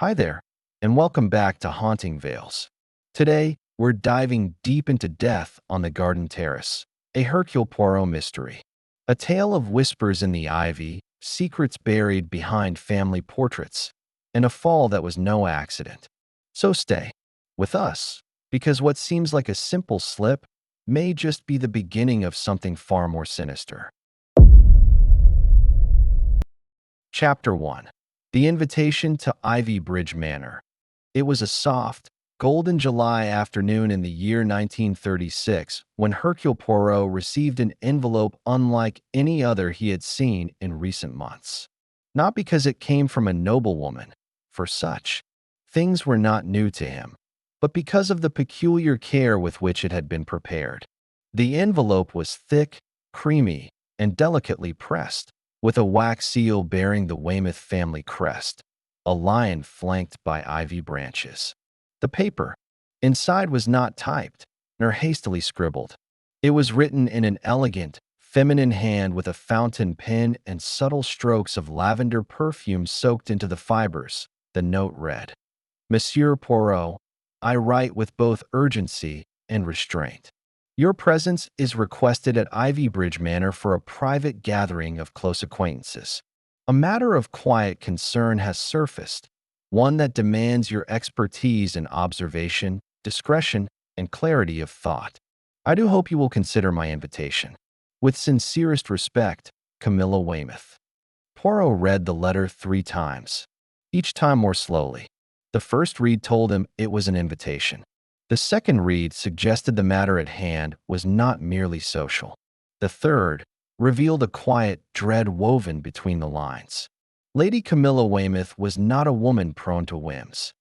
Hi there, and welcome back to Haunting Vales. Today, we're diving deep into Death on the Garden Terrace, a Hercule Poirot mystery. A tale of whispers in the ivy, secrets buried behind family portraits, and a fall that was no accident. So stay with us, because what seems like a simple slip may just be the beginning of something far more sinister. Chapter 1. The Invitation to Ivybridge Manor. It was a soft, golden July afternoon in the year 1936 when Hercule Poirot received an envelope unlike any other he had seen in recent months. Not because it came from a noblewoman, for such things were not new to him, but because of the peculiar care with which it had been prepared. The envelope was thick, creamy, and delicately pressed, with a wax seal bearing the Weymouth family crest, a lion flanked by ivy branches. The paper inside was not typed, nor hastily scribbled. It was written in an elegant, feminine hand with a fountain pen and subtle strokes of lavender perfume soaked into the fibers. The note read, "Monsieur Poirot, I write with both urgency and restraint. Your presence is requested at Ivybridge Manor for a private gathering of close acquaintances. A matter of quiet concern has surfaced, one that demands your expertise in observation, discretion, and clarity of thought. I do hope you will consider my invitation. With sincerest respect, Camilla Weymouth." Poirot read the letter 3 times, each time more slowly. The first read told him it was an invitation. The second read suggested the matter at hand was not merely social. The third revealed a quiet dread woven between the lines. Lady Camilla Weymouth was not a woman prone to whims.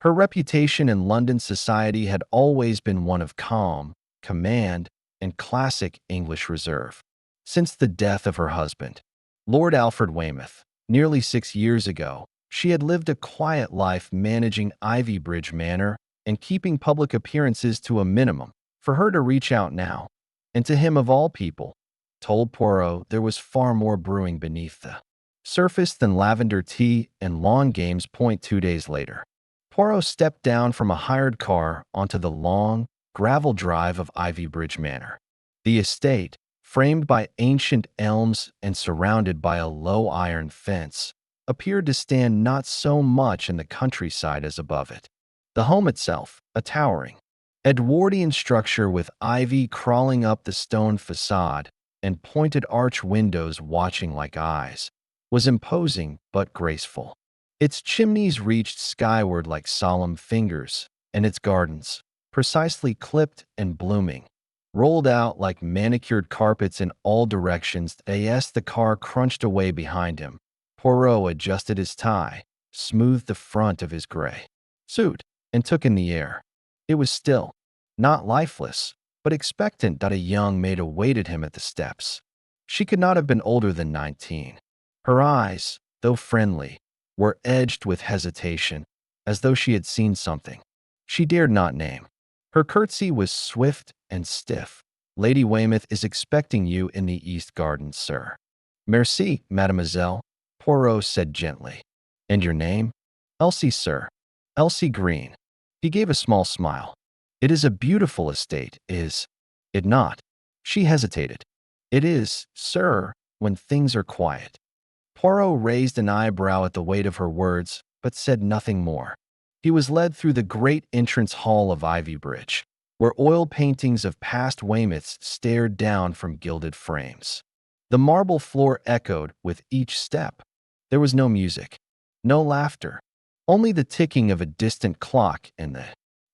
Her reputation in London society had always been one of calm, command, and classic English reserve. Since the death of her husband, Lord Alfred Weymouth, nearly 6 years ago, she had lived a quiet life managing Ivybridge Manor and keeping public appearances to a minimum. For her to reach out now, and to him of all people, told Poirot there was far more brewing beneath the surface than lavender tea and lawn games. 2 days later, Poirot stepped down from a hired car onto the long, gravel drive of Ivybridge Manor. The estate, framed by ancient elms and surrounded by a low iron fence, appeared to stand not so much in the countryside as above it. The home itself, a towering, Edwardian structure with ivy crawling up the stone facade and pointed arch windows watching like eyes, was imposing but graceful. Its chimneys reached skyward like solemn fingers, and its gardens, precisely clipped and blooming, rolled out like manicured carpets in all directions. As the car crunched away behind him, Poirot adjusted his tie, smoothed the front of his gray suit, and took in the air. It was still, not lifeless, but expectant that a young maid awaited him at the steps. She could not have been older than 19. Her eyes, though friendly, were edged with hesitation, as though she had seen something she dared not name. Her curtsy was swift and stiff. "Lady Weymouth is expecting you in the East Garden, sir." "Merci, mademoiselle," Poirot said gently. "And your name?" "Elsie, sir. Elsie Green." He gave a small smile. "It is a beautiful estate, is it not?" She hesitated. "It is, sir, when things are quiet." Poirot raised an eyebrow at the weight of her words, but said nothing more. He was led through the great entrance hall of Ivybridge, where oil paintings of past Weymouths stared down from gilded frames. The marble floor echoed with each step. There was no music, no laughter, only the ticking of a distant clock and the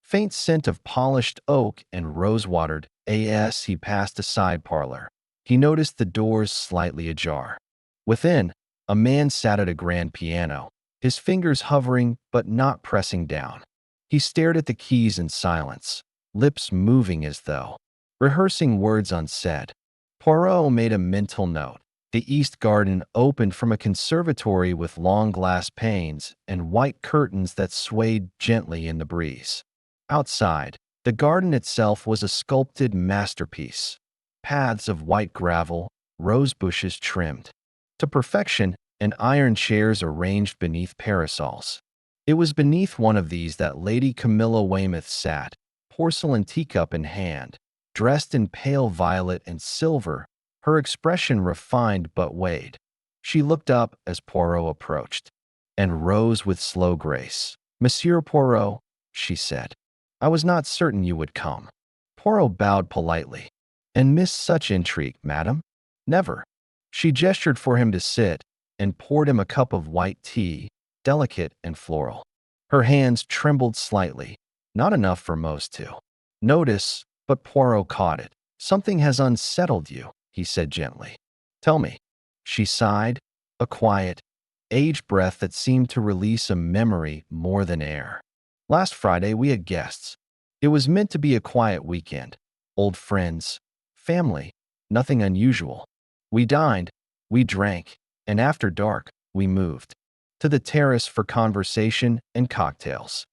faint scent of polished oak and rose-watered. As he passed a side parlor, he noticed the doors slightly ajar. Within, a man sat at a grand piano, his fingers hovering but not pressing down. He stared at the keys in silence, lips moving as though rehearsing words unsaid. Poirot made a mental note. The east garden opened from a conservatory with long glass panes and white curtains that swayed gently in the breeze. Outside, the garden itself was a sculpted masterpiece. Paths of white gravel, rose bushes trimmed to perfection, and iron chairs arranged beneath parasols. It was beneath one of these that Lady Camilla Weymouth sat, porcelain teacup in hand, dressed in pale violet and silver, her expression refined but weighed. She looked up as Poirot approached, and rose with slow grace. "Monsieur Poirot," she said, "I was not certain you would come." Poirot bowed politely. "And miss such intrigue, madam?" "Never." She gestured for him to sit, and poured him a cup of white tea, delicate and floral. Her hands trembled slightly, not enough for most to notice, but Poirot caught it. "Something has unsettled you," he said gently. "Tell me." She sighed, a quiet, aged breath that seemed to release a memory more than air. "Last Friday we had guests. It was meant to be a quiet weekend. Old friends, family, nothing unusual. We dined, we drank, and after dark, we moved to the terrace for conversation and cocktails."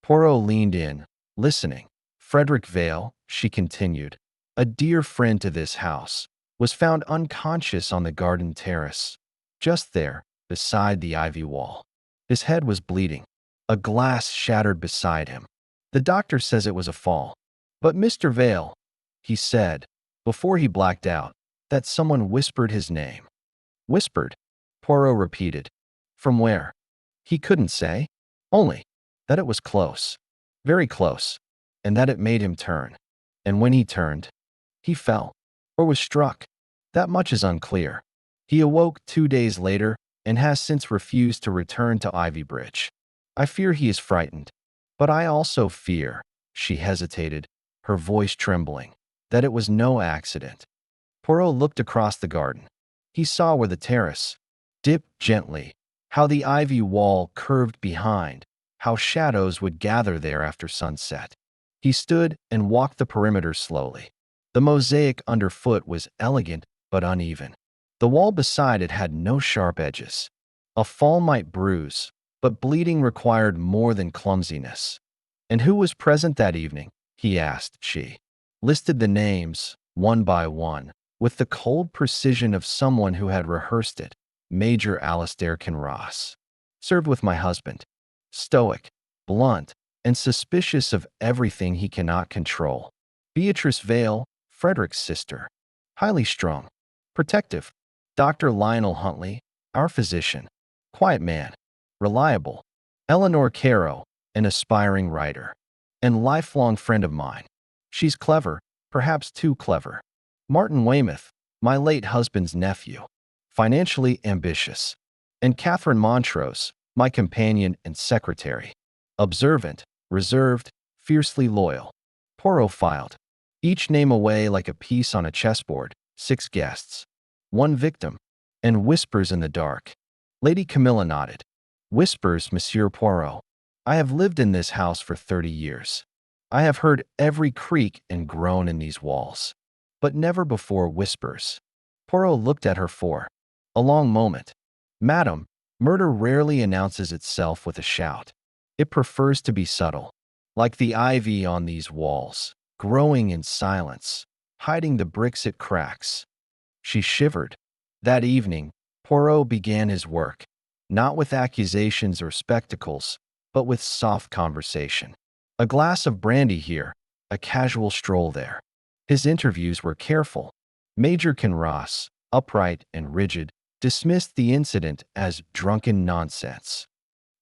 Poirot leaned in, listening. "Frederick Vale," she continued, "a dear friend to this house, was found unconscious on the garden terrace, just there, beside the ivy wall. His head was bleeding. A glass shattered beside him. The doctor says it was a fall. But Mr. Vale," he said, before he blacked out, that someone whispered his name. "Whispered?" Poirot repeated. "From where?" He couldn't say. Only that it was close, very close, and that it made him turn. And when he turned, he fell, or was struck. That much is unclear. He awoke 2 days later and has since refused to return to Ivybridge. I fear he is frightened, but I also fear," she hesitated, her voice trembling, "that it was no accident." Poirot looked across the garden. He saw where the terrace dipped gently, how the ivy wall curved behind, how shadows would gather there after sunset. He stood and walked the perimeter slowly. The mosaic underfoot was elegant but uneven. The wall beside it had no sharp edges. A fall might bruise, but bleeding required more than clumsiness. "And who was present that evening?" he asked. She listed the names, one by one, with the cold precision of someone who had rehearsed it. "Major Alistair Kinross. Served with my husband. Stoic, blunt, and suspicious of everything he cannot control. Beatrice Vale, Frederick's sister. Highly strung. Protective. Dr. Lionel Huntley, our physician. Quiet man. Reliable. Eleanor Caro, an aspiring writer. And lifelong friend of mine. She's clever, perhaps too clever. Martin Weymouth, my late husband's nephew. Financially ambitious. And Catherine Montrose, my companion and secretary. Observant, reserved, fiercely loyal." Poirot filed each name away like a piece on a chessboard. 6 guests. 1 victim. And whispers in the dark. Lady Camilla nodded. "Whispers, Monsieur Poirot. I have lived in this house for 30 years. I have heard every creak and groan in these walls. But never before whispers." Poirot looked at her for a long moment. "Madam, murder rarely announces itself with a shout. It prefers to be subtle, like the ivy on these walls, growing in silence, hiding the bricks it cracks." She shivered. That evening, Poirot began his work, not with accusations or spectacles, but with soft conversation. A glass of brandy here, a casual stroll there. His interviews were careful. Major Kinross, upright and rigid, dismissed the incident as drunken nonsense.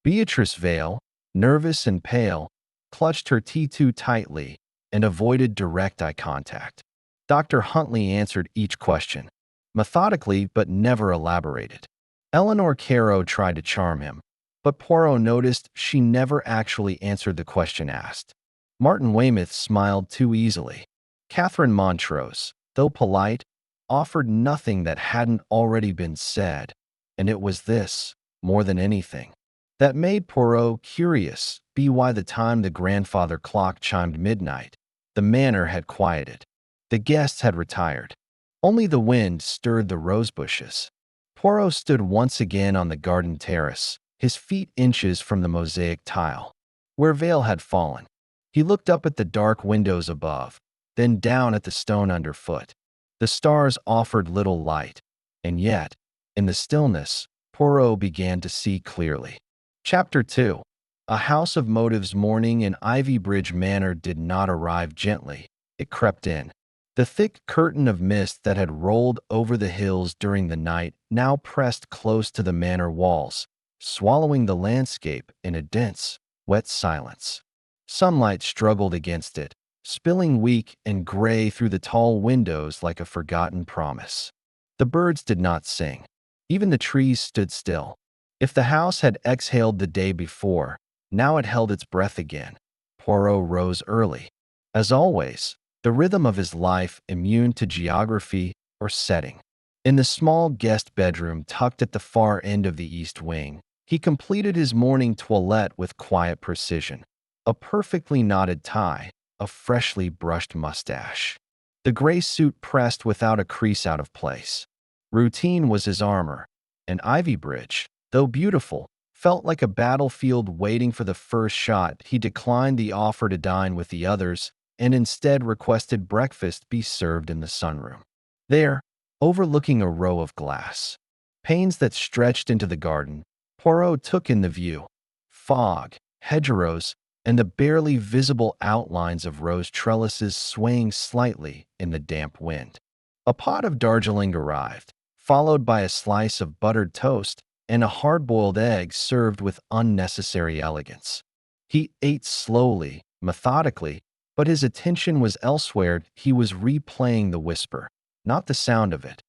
Beatrice Vale, nervous and pale, clutched her tea too tightly and avoided direct eye contact. Dr. Huntley answered each question, methodically but never elaborated. Eleanor Caro tried to charm him, but Poirot noticed she never actually answered the question asked. Martin Weymouth smiled too easily. Catherine Montrose, though polite, offered nothing that hadn't already been said, and it was this, more than anything, that made Poirot curious. By the time the grandfather clock chimed midnight, the manor had quieted. The guests had retired. Only the wind stirred the rose bushes. Poirot stood once again on the garden terrace, his feet inches from the mosaic tile, where Vale had fallen. He looked up at the dark windows above, then down at the stone underfoot. The stars offered little light, and yet, in the stillness, Poirot began to see clearly. Chapter 2. A house of motives morning in Ivybridge Manor did not arrive gently. It crept in. The thick curtain of mist that had rolled over the hills during the night now pressed close to the manor walls, swallowing the landscape in a dense, wet silence. Sunlight struggled against it, spilling weak and gray through the tall windows like a forgotten promise. The birds did not sing. Even the trees stood still. If the house had exhaled the day before, now it held its breath again. Poirot rose early. As always, the rhythm of his life immune to geography or setting. In the small guest bedroom tucked at the far end of the east wing, he completed his morning toilette with quiet precision. A perfectly knotted tie, a freshly brushed mustache. The gray suit pressed without a crease out of place. Routine was his armor, and Ivybridge, though beautiful, felt like a battlefield waiting for the first shot. He declined the offer to dine with the others and instead requested breakfast be served in the sunroom. There, overlooking a row of glass panes that stretched into the garden, Poirot took in the view. Fog, hedgerows, and the barely visible outlines of rose trellises swaying slightly in the damp wind. A pot of Darjeeling arrived, followed by a slice of buttered toast and a hard-boiled egg served with unnecessary elegance. He ate slowly, methodically, but his attention was elsewhere. He was replaying the whisper, not the sound of it.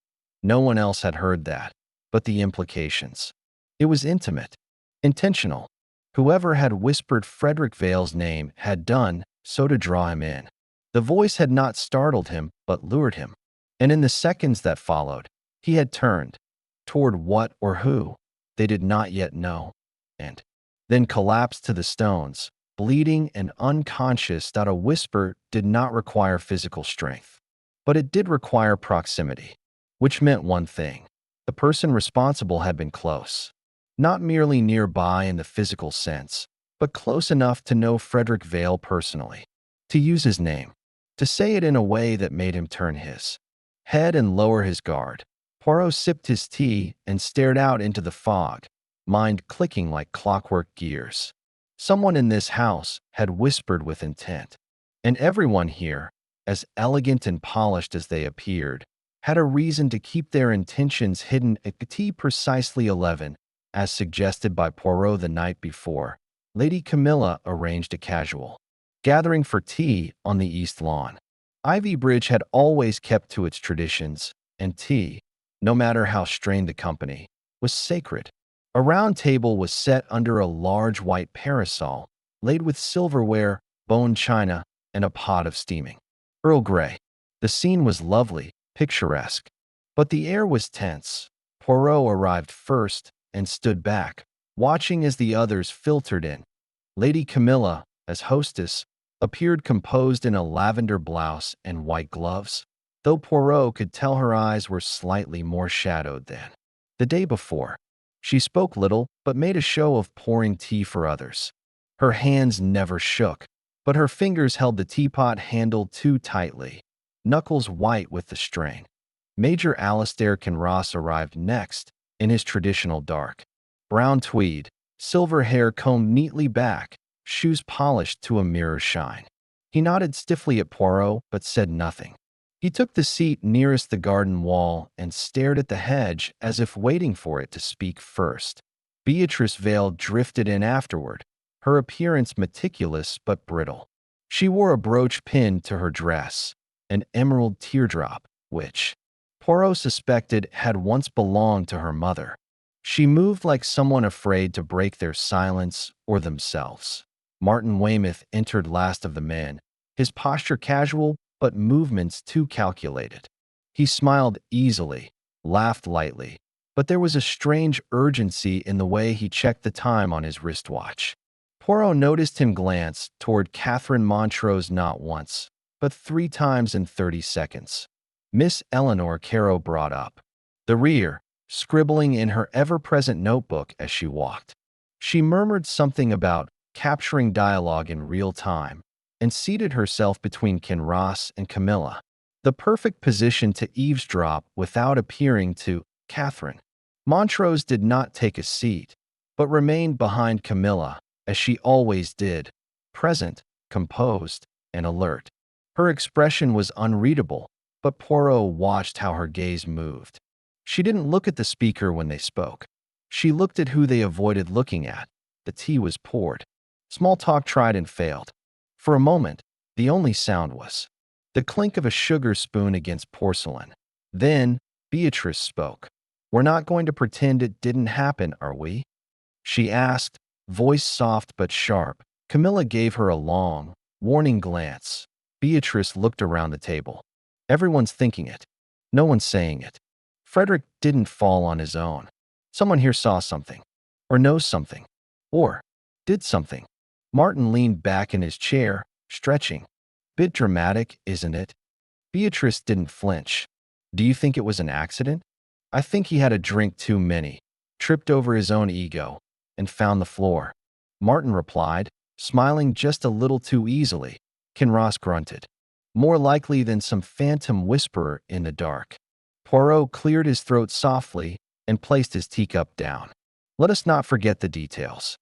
No one else had heard that, but the implications. It was intimate, intentional. Whoever had whispered Frederick Vale's name had done so to draw him in. The voice had not startled him, but lured him. And in the seconds that followed, he had turned. Toward what or who? They did not yet know. And then collapsed to the stones, bleeding and unconscious that a whisper did not require physical strength. But it did require proximity, which meant one thing. The person responsible had been close. Not merely nearby in the physical sense, but close enough to know Frederick Vale personally, to use his name, to say it in a way that made him turn his head and lower his guard. Poirot sipped his tea and stared out into the fog, mind clicking like clockwork gears. Someone in this house had whispered with intent, and everyone here, as elegant and polished as they appeared, had a reason to keep their intentions hidden. At tea precisely 11, as suggested by Poirot the night before, Lady Camilla arranged a casual gathering for tea on the east lawn. Ivybridge had always kept to its traditions, and tea, no matter how strained the company, was sacred. A round table was set under a large white parasol, laid with silverware, bone china, and a pot of steaming Earl Grey. The scene was lovely, picturesque, but the air was tense. Poirot arrived first and stood back, watching as the others filtered in. Lady Camilla, as hostess, appeared composed in a lavender blouse and white gloves, though Poirot could tell her eyes were slightly more shadowed than the day before. She spoke little, but made a show of pouring tea for others. Her hands never shook, but her fingers held the teapot handle too tightly, knuckles white with the strain. Major Alistair Kinross arrived next, in his traditional dark brown tweed, silver hair combed neatly back, shoes polished to a mirror shine. He nodded stiffly at Poirot, but said nothing. He took the seat nearest the garden wall and stared at the hedge as if waiting for it to speak first. Beatrice Vale drifted in afterward, her appearance meticulous but brittle. She wore a brooch pinned to her dress, an emerald teardrop, which Poirot suspected had once belonged to her mother. She moved like someone afraid to break their silence or themselves. Martin Weymouth entered last of the men, his posture casual but movements too calculated. He smiled easily, laughed lightly, but there was a strange urgency in the way he checked the time on his wristwatch. Poirot noticed him glance toward Catherine Montrose not once, but 3 times in 30 seconds. Miss Eleanor Caro brought up the rear, scribbling in her ever-present notebook as she walked. She murmured something about capturing dialogue in real time, and seated herself between Kinross and Camilla, the perfect position to eavesdrop without appearing to Catherine. Montrose did not take a seat, but remained behind Camilla, as she always did, present, composed, and alert. Her expression was unreadable, but Poirot watched how her gaze moved. She didn't look at the speaker when they spoke. She looked at who they avoided looking at. The tea was poured. Small talk tried and failed. For a moment, the only sound was the clink of a sugar spoon against porcelain. Then, Beatrice spoke. "We're not going to pretend it didn't happen, are we?" she asked, voice soft but sharp. Camilla gave her a long, warning glance. Beatrice looked around the table. Everyone's thinking it. No one's saying it. Frederick didn't fall on his own. Someone here saw something, or knows something, or did something. Martin leaned back in his chair, stretching. Bit dramatic, isn't it? Beatrice didn't flinch. Do you think it was an accident? I think he had a drink too many, tripped over his own ego, and found the floor. Martin replied, smiling just a little too easily. Kinross grunted. More likely than some phantom whisperer in the dark. Poirot cleared his throat softly and placed his teacup down. Let us not forget the details.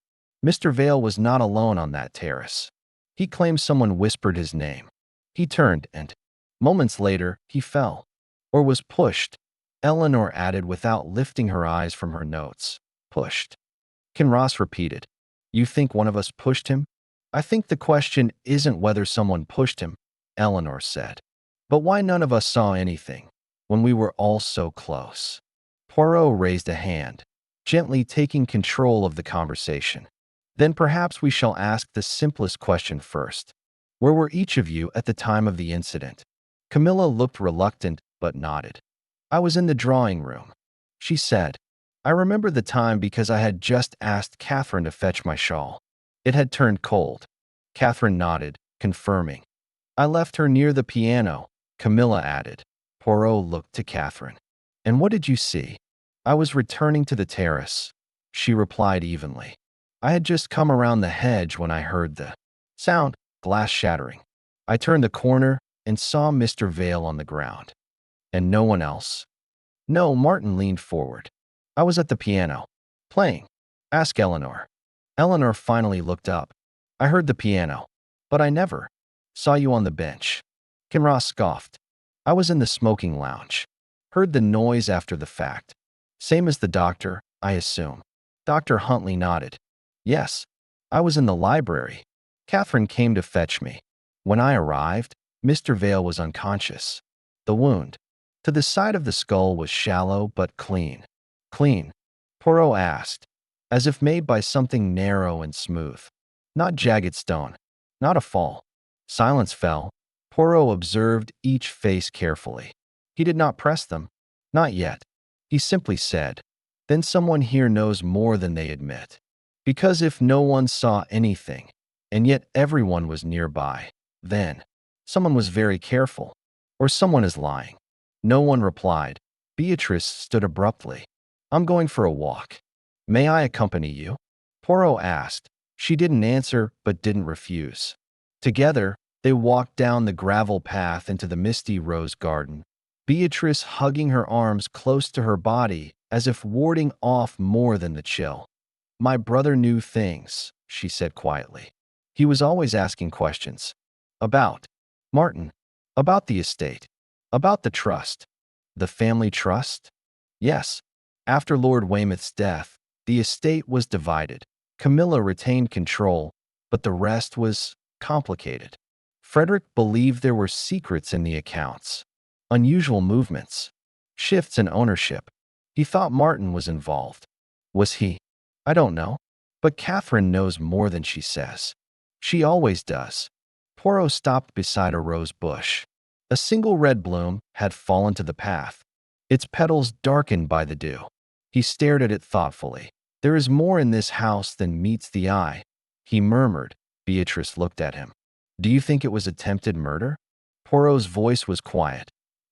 Mr. Vale was not alone on that terrace. He claimed someone whispered his name. He turned and, moments later, he fell. Or was pushed, Eleanor added without lifting her eyes from her notes. Pushed. Kinross repeated. You think one of us pushed him? I think the question isn't whether someone pushed him, Eleanor said. But why none of us saw anything, when we were all so close? Poirot raised a hand, gently taking control of the conversation. Then perhaps we shall ask the simplest question first. Where were each of you at the time of the incident? Camilla looked reluctant but nodded. I was in the drawing room, she said. I remember the time because I had just asked Catherine to fetch my shawl. It had turned cold. Catherine nodded, confirming. I left her near the piano, Camilla added. Poirot looked to Catherine. And what did you see? I was returning to the terrace, she replied evenly. I had just come around the hedge when I heard the sound, glass shattering. I turned the corner and saw Mr. Vale on the ground. And no one else? No, Martin leaned forward. I was at the piano. Playing. Ask Eleanor. Eleanor finally looked up. I heard the piano. But I never saw you on the bench. Kinross scoffed. I was in the smoking lounge. Heard the noise after the fact. Same as the doctor, I assume. Dr. Huntley nodded. Yes, I was in the library. Catherine came to fetch me. When I arrived, Mr. Vale was unconscious. The wound to the side of the skull was shallow but clean. Clean? Poirot asked, as if made by something narrow and smooth. Not jagged stone. Not a fall. Silence fell. Poirot observed each face carefully. He did not press them. Not yet. He simply said, then someone here knows more than they admit. Because if no one saw anything, and yet everyone was nearby, then someone was very careful, or someone is lying. No one replied. Beatrice stood abruptly. I'm going for a walk. May I accompany you? Poirot asked. She didn't answer, but didn't refuse. Together, they walked down the gravel path into the misty rose garden, Beatrice hugging her arms close to her body as if warding off more than the chill. My brother knew things, she said quietly. He was always asking questions. About Martin. About the estate. About the trust. The family trust? Yes. After Lord Weymouth's death, the estate was divided. Camilla retained control, but the rest was complicated. Frederick believed there were secrets in the accounts. Unusual movements. Shifts in ownership. He thought Martin was involved. Was he? I don't know. But Catherine knows more than she says. She always does. Poirot stopped beside a rose bush. A single red bloom had fallen to the path, its petals darkened by the dew. He stared at it thoughtfully. There is more in this house than meets the eye, he murmured. Beatrice looked at him. Do you think it was attempted murder? Poirot's voice was quiet.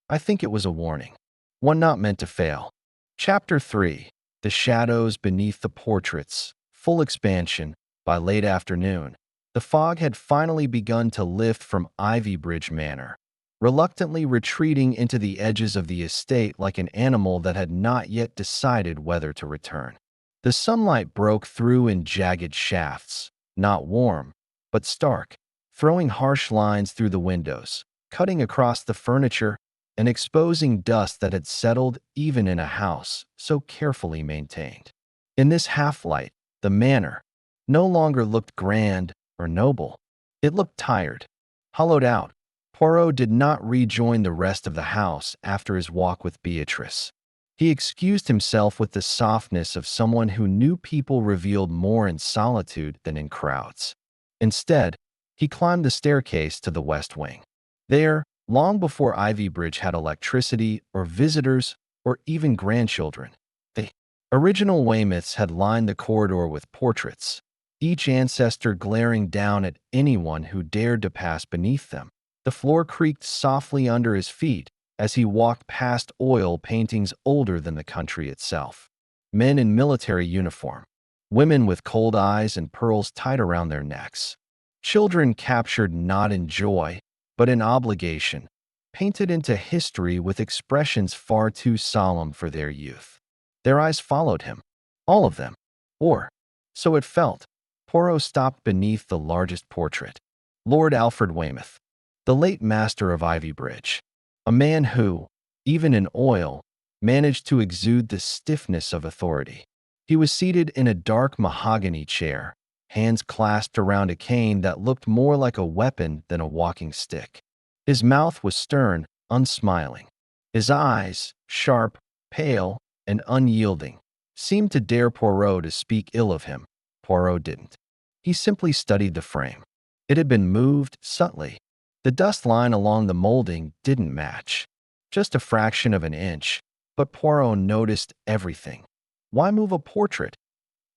I think it was a warning. One not meant to fail. Chapter 3. The Shadows Beneath the Portraits. Full expansion. By late afternoon, the fog had finally begun to lift from Ivybridge Manor, reluctantly retreating into the edges of the estate like an animal that had not yet decided whether to return. The sunlight broke through in jagged shafts, not warm, but stark, throwing harsh lines through the windows, cutting across the furniture, and exposing dust that had settled even in a house so carefully maintained. In this half-light, the manor no longer looked grand or noble. It looked tired, hollowed out. Poirot did not rejoin the rest of the house after his walk with Beatrice. He excused himself with the softness of someone who knew people revealed more in solitude than in crowds. Instead, he climbed the staircase to the west wing. There, long before Ivybridge had electricity or visitors or even grandchildren, the original Weymouths had lined the corridor with portraits, each ancestor glaring down at anyone who dared to pass beneath them. The floor creaked softly under his feet as he walked past oil paintings older than the country itself. Men in military uniform, women with cold eyes and pearls tied around their necks. Children captured not in joy, but in obligation, painted into history with expressions far too solemn for their youth. Their eyes followed him, all of them, or so it felt. Poirot stopped beneath the largest portrait. Lord Alfred Weymouth, the late master of Ivybridge, a man who, even in oil, managed to exude the stiffness of authority. He was seated in a dark mahogany chair, hands clasped around a cane that looked more like a weapon than a walking stick. His mouth was stern, unsmiling. His eyes, sharp, pale, and unyielding, seemed to dare Poirot to speak ill of him. Poirot didn't. He simply studied the frame. It had been moved subtly. The dust line along the molding didn't match, just a fraction of an inch, but Poirot noticed everything. Why move a portrait?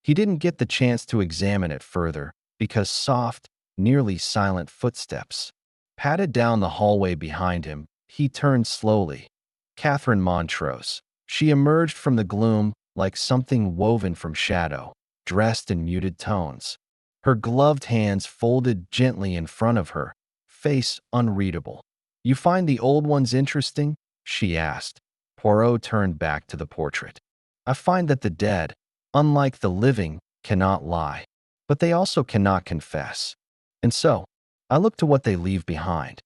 He didn't get the chance to examine it further because soft, nearly silent footsteps padded down the hallway behind him. He turned slowly. Catherine Montrose. She emerged from the gloom like something woven from shadow, dressed in muted tones. Her gloved hands folded gently in front of her, face unreadable. "You find the old ones interesting?" she asked. Poirot turned back to the portrait. "I find that the dead, unlike the living, cannot lie, but they also cannot confess. And so, I look to what they leave behind."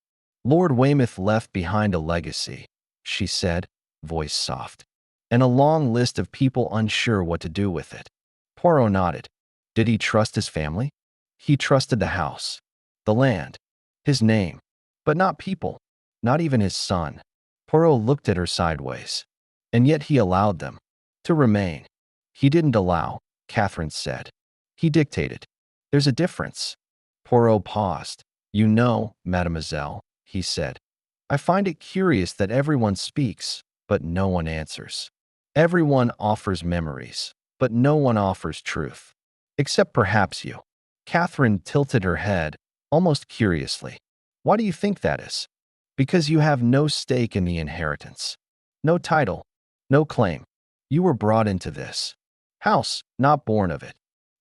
"Lord Weymouth left behind a legacy," she said, voice soft, "and a long list of people unsure what to do with it." Poirot nodded. Did he trust his family? He trusted the house, the land, his name, but not people, not even his son. Poirot looked at her sideways. And yet he allowed them to remain. "He didn't allow," Catherine said. "He dictated. There's a difference." Poirot paused. "You know, mademoiselle," he said, "I find it curious that everyone speaks, but no one answers. Everyone offers memories, but no one offers truth. Except perhaps you." Catherine tilted her head, almost curiously. "Why do you think that is?" "Because you have no stake in the inheritance. No title, no claim. You were brought into this house, not born of it.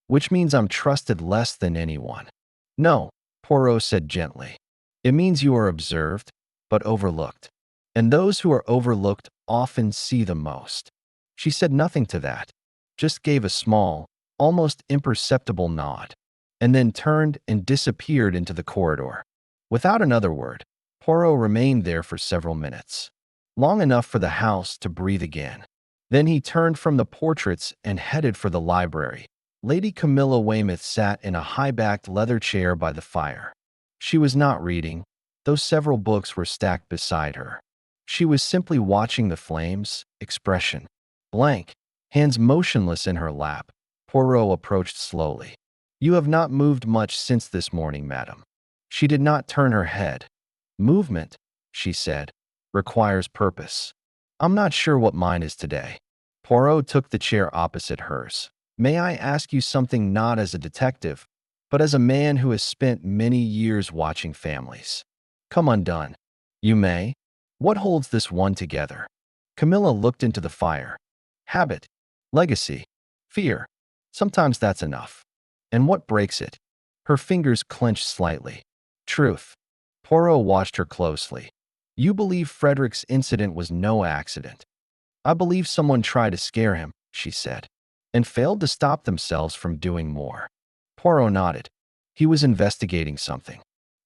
Which means I'm trusted less than anyone." "No," Poirot said gently. "It means you are observed, but overlooked. And those who are overlooked often see the most." She said nothing to that, just gave a small, almost imperceptible nod, and then turned and disappeared into the corridor. Without another word, Poirot remained there for several minutes, long enough for the house to breathe again. Then he turned from the portraits and headed for the library. Lady Camilla Weymouth sat in a high-backed leather chair by the fire. She was not reading, though several books were stacked beside her. She was simply watching the flames, expression blank, hands motionless in her lap. Poirot approached slowly. "You have not moved much since this morning, madam." She did not turn her head. "Movement," she said, "requires purpose. I'm not sure what mine is today." Poirot took the chair opposite hers. "May I ask you something, not as a detective, but as a man who has spent many years watching families?" "Come undone." "You may. What holds this one together?" Camilla looked into the fire. "Habit, legacy, fear. Sometimes that's enough." "And what breaks it?" Her fingers clenched slightly. "Truth." Poirot watched her closely. "You believe Frederick's incident was no accident." "I believe someone tried to scare him," she said, "and failed to stop themselves from doing more." Poirot nodded. He was investigating something.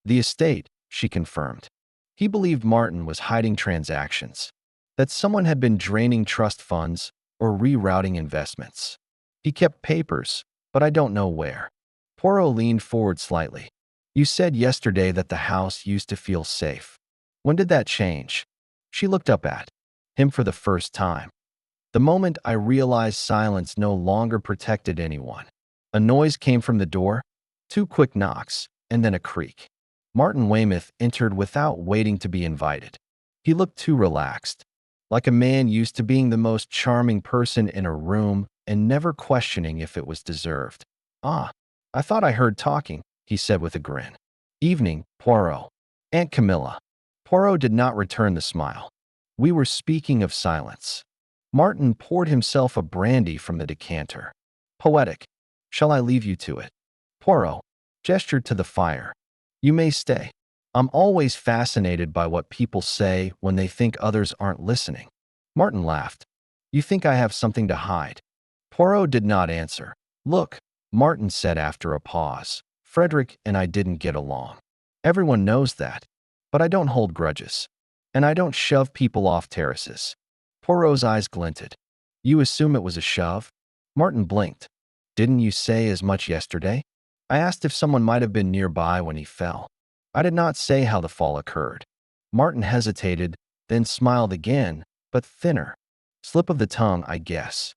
The estate, she confirmed. He believed Martin was hiding transactions, that someone had been draining trust funds or rerouting investments. He kept papers, but I don't know where. Poirot leaned forward slightly. You said yesterday that the house used to feel safe. When did that change? She looked up at him for the first time. The moment I realized silence no longer protected anyone. A noise came from the door, 2 quick knocks, and then a creak. Martin Weymouth entered without waiting to be invited. He looked too relaxed, like a man used to being the most charming person in a room and never questioning if it was deserved. "Ah, I thought I heard talking," he said with a grin. "Evening, Poirot. Aunt Camilla." Poirot did not return the smile. We were speaking of silence. Martin poured himself a brandy from the decanter. Poetic. Shall I leave you to it? Poirot gestured to the fire. You may stay. I'm always fascinated by what people say when they think others aren't listening. Martin laughed. You think I have something to hide? Poirot did not answer. Look, Martin said after a pause. Frederick and I didn't get along. Everyone knows that. But I don't hold grudges. And I don't shove people off terraces. Poirot's eyes glinted. You assume it was a shove? Martin blinked. Didn't you say as much yesterday? I asked if someone might have been nearby when he fell. I did not say how the fall occurred. Martin hesitated, then smiled again, but thinner. Slip of the tongue, I guess.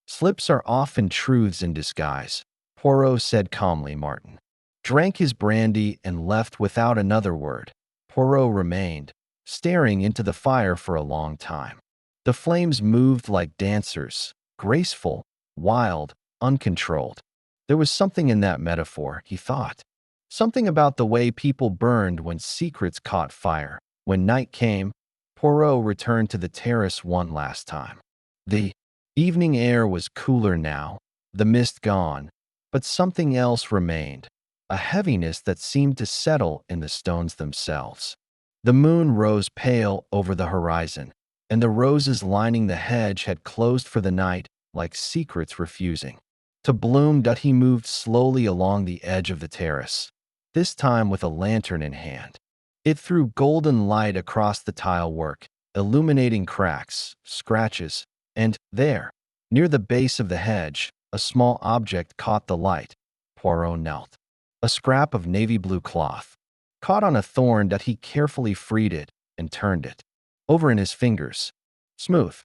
Slips are often truths in disguise, Poirot said calmly. Martin drank his brandy and left without another word. Poirot remained, staring into the fire for a long time. The flames moved like dancers, graceful, wild, uncontrolled. There was something in that metaphor, he thought. Something about the way people burned when secrets caught fire. When night came, Poirot returned to the terrace one last time. The evening air was cooler now, the mist gone, but something else remained, a heaviness that seemed to settle in the stones themselves. The moon rose pale over the horizon, and the roses lining the hedge had closed for the night like secrets refusing to bloom. He moved slowly along the edge of the terrace, this time with a lantern in hand. It threw golden light across the tile work, illuminating cracks, scratches, and there, near the base of the hedge, a small object caught the light. Poirot knelt. A scrap of navy blue cloth, caught on a thorn. He carefully freed it and turned it over in his fingers. Smooth,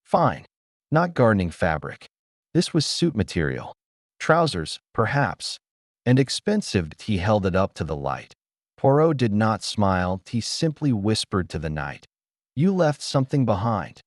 fine, not gardening fabric. This was suit material. Trousers, perhaps, and expensive. He held it up to the light. Poirot did not smile. He simply whispered to the night, You left something behind.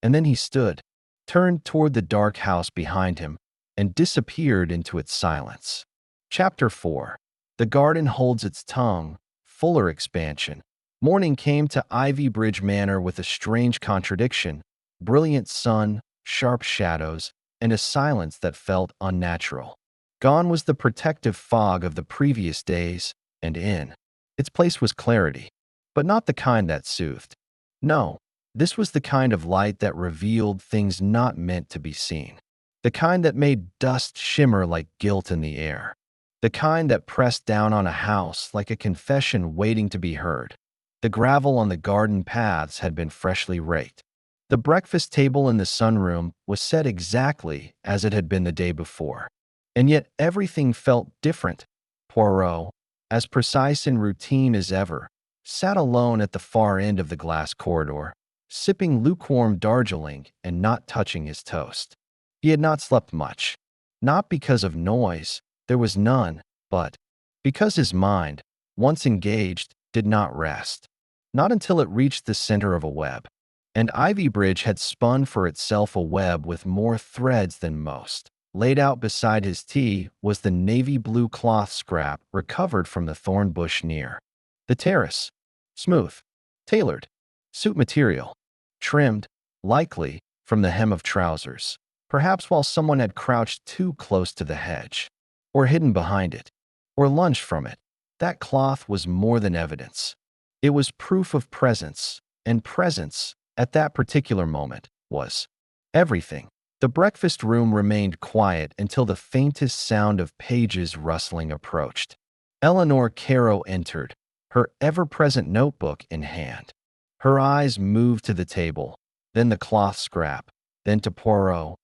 And then he stood, turned toward the dark house behind him, and disappeared into its silence. Chapter 4. The garden holds its tongue, fuller expansion. Morning came to Ivybridge Manor with a strange contradiction, brilliant sun, sharp shadows, and a silence that felt unnatural. Gone was the protective fog of the previous days, and in its place was clarity, but not the kind that soothed. No, this was the kind of light that revealed things not meant to be seen. The kind that made dust shimmer like guilt in the air. The kind that pressed down on a house like a confession waiting to be heard. The gravel on the garden paths had been freshly raked. The breakfast table in the sunroom was set exactly as it had been the day before. And yet everything felt different. Poirot, as precise and routine as ever, sat alone at the far end of the glass corridor, sipping lukewarm Darjeeling and not touching his toast. He had not slept much. Not because of noise, there was none, but because his mind, once engaged, did not rest. Not until it reached the center of a web. And Ivybridge had spun for itself a web with more threads than most. Laid out beside his tea was the navy blue cloth scrap recovered from the thorn bush near the terrace. Smooth, tailored, suit material, trimmed, likely, from the hem of trousers, perhaps while someone had crouched too close to the hedge, or hidden behind it, or lunged from it. That cloth was more than evidence. It was proof of presence, and presence, at that particular moment, was everything. The breakfast room remained quiet until the faintest sound of pages rustling approached. Eleanor Caro entered, her ever-present notebook in hand. Her eyes moved to the table, then the cloth scrap, then to Poirot.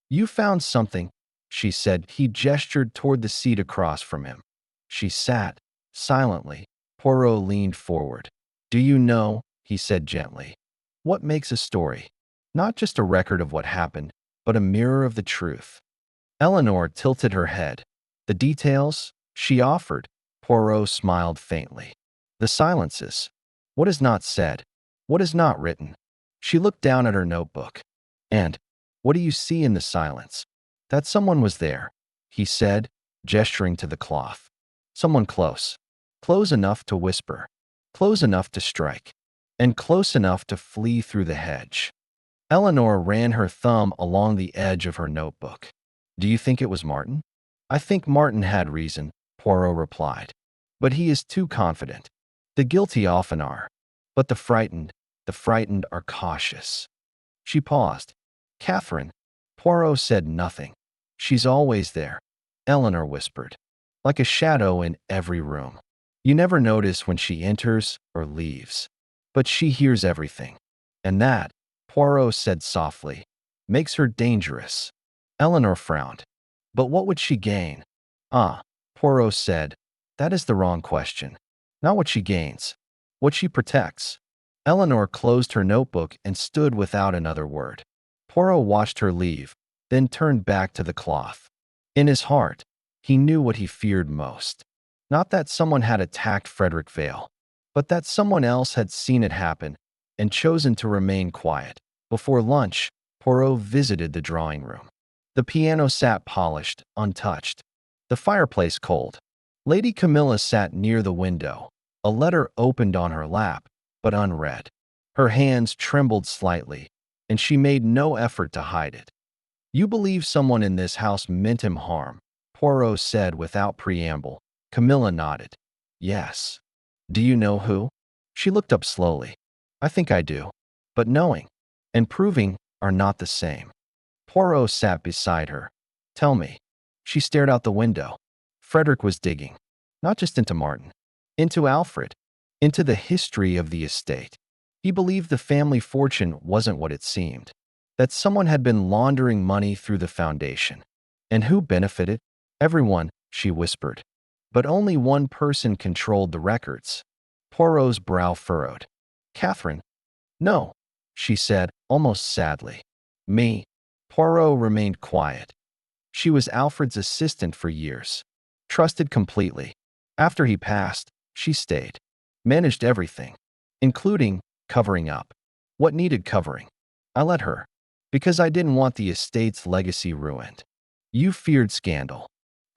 "You found something," she said. He gestured toward the seat across from him. She sat, silently. Poirot leaned forward. "Do you know," he said gently, "what makes a story? Not just a record of what happened, but a mirror of the truth." Eleanor tilted her head. "The details?" she offered. Poirot smiled faintly. "The silences. What is not said? What is not written?" She looked down at her notebook. "And what do you see in the silence?" "That someone was there," he said, gesturing to the cloth. "Someone close. Close enough to whisper. Close enough to strike. And close enough to flee through the hedge." Eleanor ran her thumb along the edge of her notebook. "Do you think it was Martin?" "I think Martin had reason," Poirot replied. "But he is too confident. The guilty often are. But the frightened are cautious." She paused. "Catherine." Poirot said nothing. "She's always there," Eleanor whispered, "like a shadow in every room. You never notice when she enters or leaves. But she hears everything. And that," Poirot said softly, "makes her dangerous." Eleanor frowned. "But what would she gain?" "Ah," Poirot said, "that is the wrong question. Not what she gains. What she protects." Eleanor closed her notebook and stood without another word. Poirot watched her leave, then turned back to the cloth. In his heart, he knew what he feared most. Not that someone had attacked Frederick Vale, but that someone else had seen it happen and chosen to remain quiet. Before lunch, Poirot visited the drawing room. The piano sat polished, untouched. The fireplace cold. Lady Camilla sat near the window, a letter opened on her lap, but unread. Her hands trembled slightly, and she made no effort to hide it. "You believe someone in this house meant him harm," Poirot said without preamble. Camilla nodded. "Yes." "Do you know who?" She looked up slowly. "I think I do. But knowing and proving are not the same." Poirot sat beside her. "Tell me." She stared out the window. Frederick was digging, not just into Martin, into Alfred, into the history of the estate. He believed the family fortune wasn't what it seemed, that someone had been laundering money through the foundation. And who benefited? "Everyone," she whispered. "But only one person controlled the records." Poirot's brow furrowed. "Catherine." "No," she said, almost sadly. "Me." Poirot remained quiet. "She was Alfred's assistant for years. Trusted completely. After he passed, she stayed. Managed everything, including covering up what needed covering. I let her, because I didn't want the estate's legacy ruined. You feared scandal.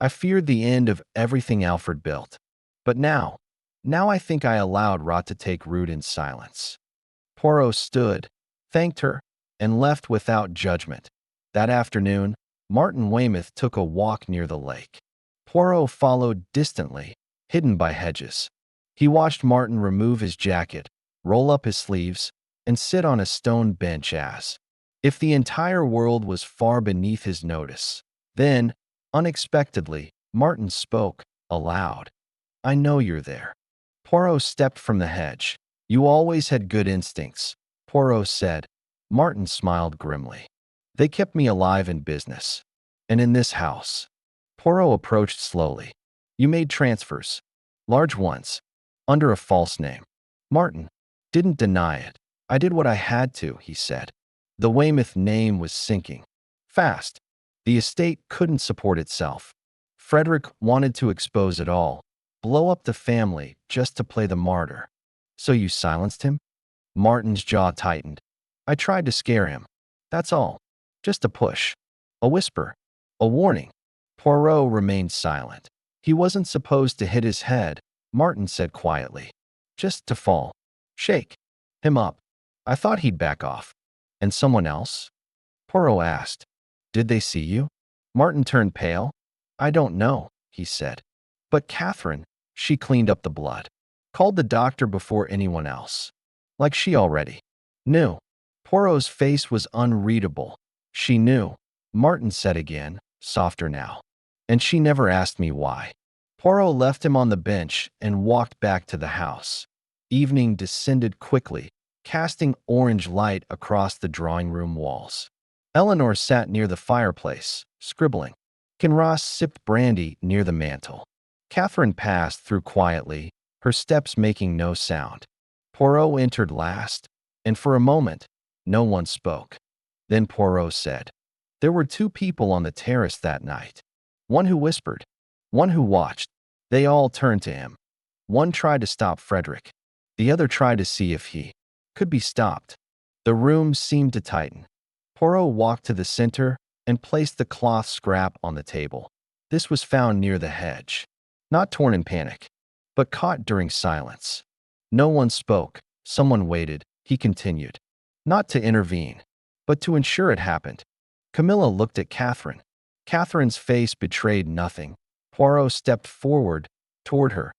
I feared the end of everything Alfred built. But now I think I allowed rot to take root in silence." Poirot stood, thanked her, and left without judgment. That afternoon, Martin Weymouth took a walk near the lake. Poirot followed distantly, hidden by hedges. He watched Martin remove his jacket, roll up his sleeves, and sit on a stone bench as if the entire world was far beneath his notice. Then, unexpectedly, Martin spoke, aloud. "I know you're there." Poirot stepped from the hedge. "You always had good instincts," Poirot said. Martin smiled grimly. "They kept me alive in business. And in this house." Poirot approached slowly. "You made transfers. Large ones. Under a false name." Martin didn't deny it. "I did what I had to," he said. The Weymouth name was sinking fast. The estate couldn't support itself. Frederick wanted to expose it all, blow up the family just to play the martyr. "So you silenced him?" Martin's jaw tightened. "I tried to scare him. That's all. Just a push. A whisper. A warning." Poirot remained silent. "He wasn't supposed to hit his head," Martin said quietly. "Just to fall. Shake him up. I thought he'd back off." "And someone else?" Poirot asked. "Did they see you?" Martin turned pale. "I don't know," he said. "But Catherine," she cleaned up the blood. "Called the doctor before anyone else. Like she already knew." Poirot's face was unreadable. "She knew," Martin said again, softer now. "And she never asked me why." Poirot left him on the bench and walked back to the house. Evening descended quickly, casting orange light across the drawing-room walls. Eleanor sat near the fireplace, scribbling. Kinross sipped brandy near the mantel. Catherine passed through quietly, her steps making no sound. Poirot entered last, and for a moment, no one spoke. Then Poirot said, "There were two people on the terrace that night. One who whispered, one who watched. They all turned to him. One tried to stop Frederick. The other tried to see if he could be stopped." The room seemed to tighten. Poirot walked to the center and placed the cloth scrap on the table. This was found near the hedge, not torn in panic, but caught during silence. No one spoke. Someone waited, he continued. Not to intervene, but to ensure it happened. Camilla looked at Catherine. Catherine's face betrayed nothing. Poirot stepped forward, toward her.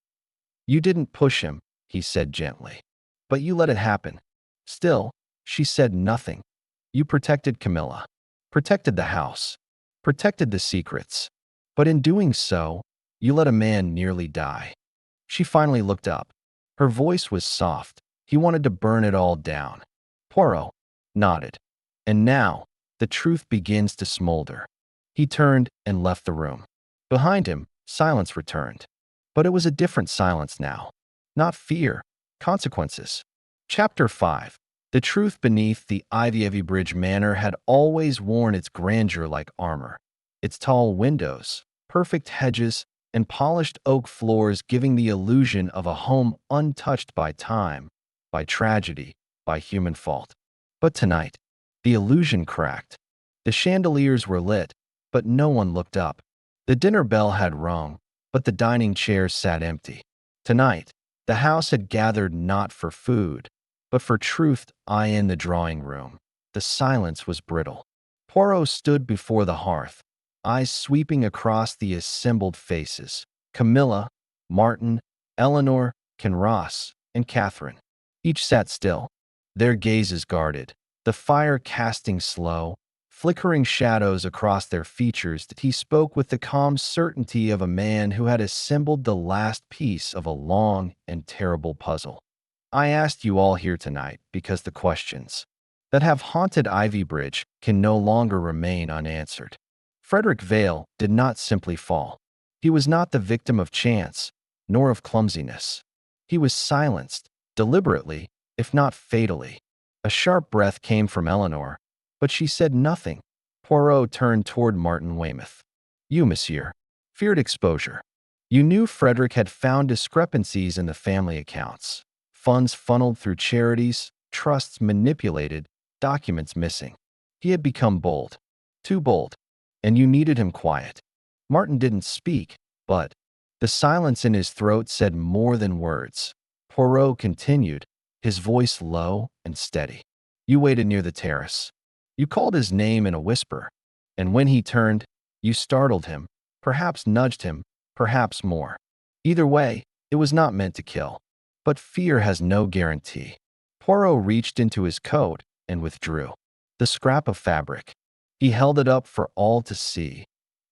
"You didn't push him," he said gently. "But you let it happen." Still, she said nothing. "You protected Camilla. Protected the house. Protected the secrets. But in doing so, you let a man nearly die." She finally looked up. Her voice was soft. He wanted to burn it all down. Poirot nodded. "And now, the truth begins to smolder." He turned and left the room. Behind him, silence returned. But it was a different silence now. Not fear, consequences. Chapter 5. The truth beneath the Ivybridge Manor had always worn its grandeur like armor. Its tall windows, perfect hedges, and polished oak floors giving the illusion of a home untouched by time, by tragedy, by human fault. But tonight, the illusion cracked. The chandeliers were lit, but no one looked up. The dinner bell had rung, but the dining chairs sat empty. Tonight, the house had gathered not for food, but for truth. In the drawing room, the silence was brittle. Poirot stood before the hearth, eyes sweeping across the assembled faces. Camilla, Martin, Eleanor, Kinross, and Catherine. Each sat still, their gazes guarded, the fire casting slow, flickering shadows across their features. He spoke with the calm certainty of a man who had assembled the last piece of a long and terrible puzzle. "I asked you all here tonight because the questions that have haunted Ivybridge can no longer remain unanswered. Frederick Vale did not simply fall. He was not the victim of chance, nor of clumsiness. He was silenced, deliberately, if not fatally." A sharp breath came from Eleanor, but she said nothing. Poirot turned toward Martin Weymouth. "You, monsieur, feared exposure. You knew Frederick had found discrepancies in the family accounts. Funds funneled through charities, trusts manipulated, documents missing. He had become bold, too bold, and you needed him quiet." Martin didn't speak, but the silence in his throat said more than words. Poirot continued, his voice low and steady. "You waited near the terrace. You called his name in a whisper, and when he turned, you startled him, perhaps nudged him, perhaps more. Either way, it was not meant to kill. But fear has no guarantee." Poirot reached into his coat and withdrew the scrap of fabric. He held it up for all to see.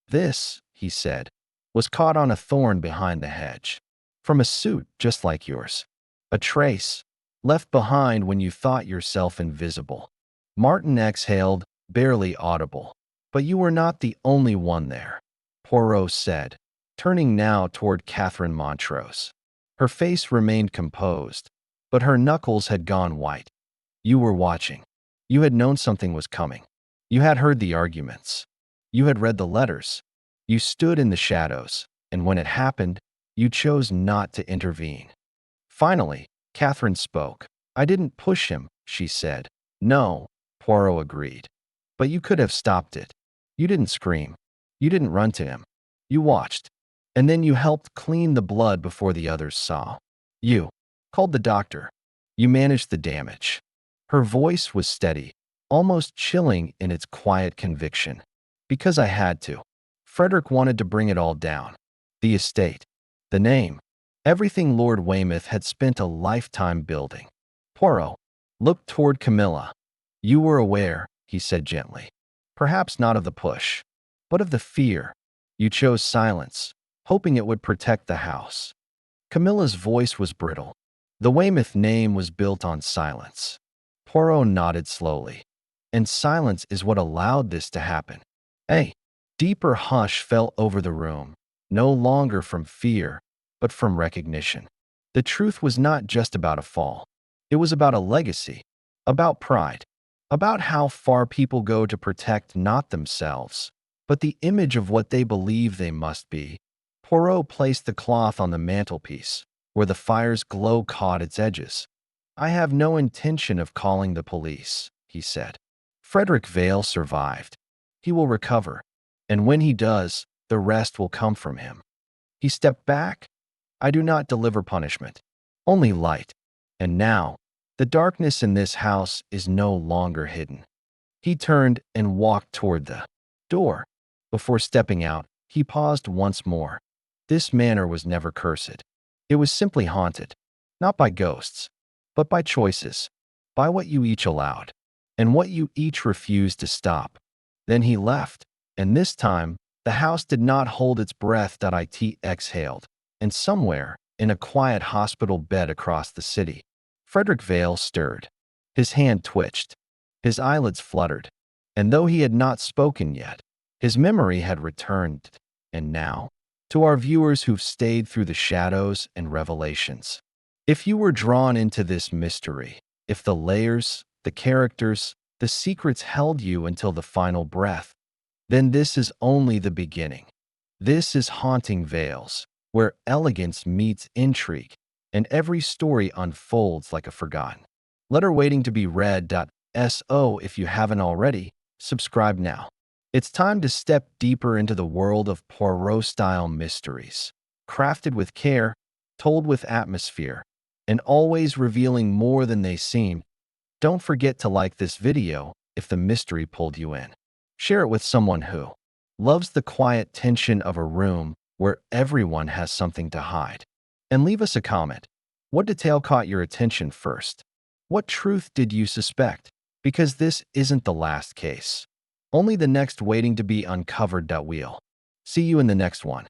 "This," he said, "was caught on a thorn behind the hedge. From a suit just like yours. A trace, left behind when you thought yourself invisible." Martin exhaled, barely audible. "But you were not the only one there," Poirot said, turning now toward Catherine Montrose. Her face remained composed, but her knuckles had gone white. "You were watching. You had known something was coming. You had heard the arguments. You had read the letters. You stood in the shadows, and when it happened, you chose not to intervene." Finally, Catherine spoke. "I didn't push him," she said. "No," Poirot agreed. "But you could have stopped it. You didn't scream. You didn't run to him. You watched. And then you helped clean the blood before the others saw. You called the doctor. You managed the damage." Her voice was steady, almost chilling in its quiet conviction. "Because I had to. Frederick wanted to bring it all down. The estate, the name, everything Lord Weymouth had spent a lifetime building." Poirot looked toward Camilla. "You were aware," he said gently. "Perhaps not of the push, but of the fear. You chose silence. hoping it would protect the house. Camilla's voice was brittle. The Weymouth name was built on silence. Poirot nodded slowly. And silence is what allowed this to happen. A deeper hush fell over the room, no longer from fear, but from recognition. The truth was not just about a fall. It was about a legacy, about pride, about how far people go to protect not themselves, but the image of what they believe they must be. Poirot placed the cloth on the mantelpiece, where the fire's glow caught its edges. "I have no intention of calling the police," he said. "Frederick Vale survived. He will recover, and when he does, the rest will come from him." He stepped back. "I do not deliver punishment, only light. And now, the darkness in this house is no longer hidden." He turned and walked toward the door. Before stepping out, he paused once more. This manor was never cursed. It was simply haunted, not by ghosts, but by choices, by what you each allowed, and what you each refused to stop. Then he left, and this time, the house did not hold its breath. It exhaled, and somewhere, in a quiet hospital bed across the city, Frederick Vale stirred. His hand twitched. His eyelids fluttered. And though he had not spoken yet, his memory had returned. And now, to our viewers who've stayed through the shadows and revelations, if you were drawn into this mystery, if the layers, the characters, the secrets held you until the final breath, then this is only the beginning. This is Haunting Vales, where elegance meets intrigue, and every story unfolds like a forgotten letter waiting to be read. So if you haven't already, subscribe now. It's time to step deeper into the world of Poirot-style mysteries, crafted with care, told with atmosphere, and always revealing more than they seem. Don't forget to like this video if the mystery pulled you in. Share it with someone who loves the quiet tension of a room where everyone has something to hide. And leave us a comment. What detail caught your attention first? What truth did you suspect? Because this isn't the last case, only the next waiting to be uncovered. We'll see you in the next one.